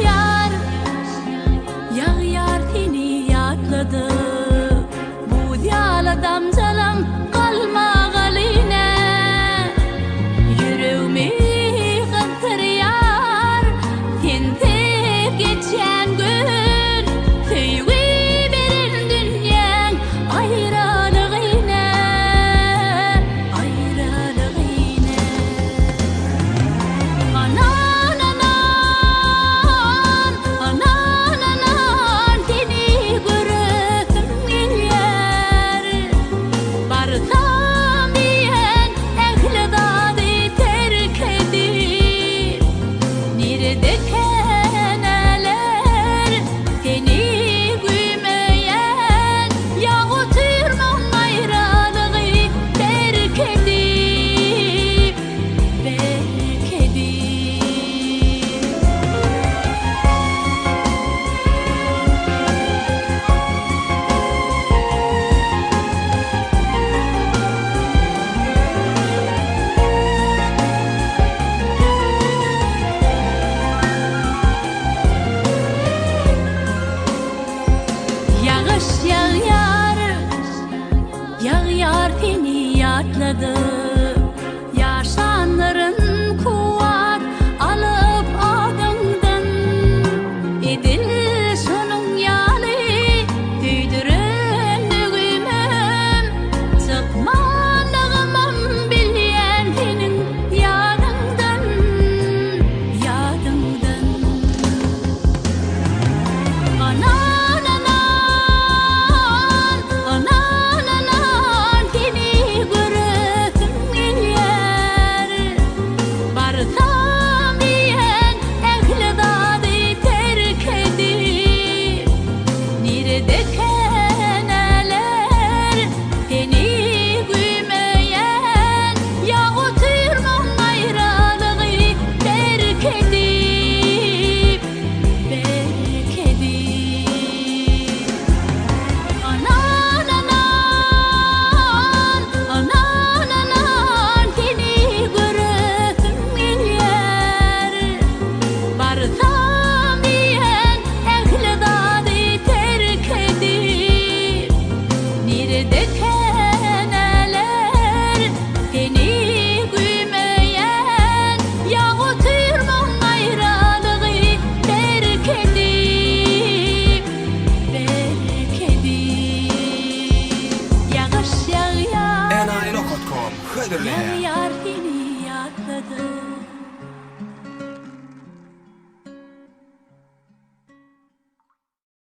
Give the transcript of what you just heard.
yağar, yağar seni yatladı. Bu diyala damcalam kalmağaline, yüreğimi kızdırıyor. Tintip geçen gün, tüyü verin dünyan ayrılığına, ayrılığına. Anan, anan, anan, anan, seni görürsün yer. Barsam diyen ehli dadı terk edip, nerede keneler seni güymeyen, yağıtırmam ayrılığı terk edip, terk edip. Yağış yağar, yağar seni yatladı. Yaşanların kuvat alıp adından, edil şunun yalı tüydüründüğümüm. Çıkmanlığımam bilyen senin yadından, yadından. Anan, anan, anan, seni görürsün yer. Barsam diyen ehli dadı terk edip, nerede keneler seni güymeyen, yağıtırmam ayrılığı terk edip, terk edip. Anan, anan, anan, anan, seni görürsün yer. Barsam diyen ehli dadı terk edip, nerede keneler seni güymeyen, yağıtırmam ayrılığı terk edip, terk edip. Yağış yağar, Enayi.com Hıdırlı. yağar seni yatladı.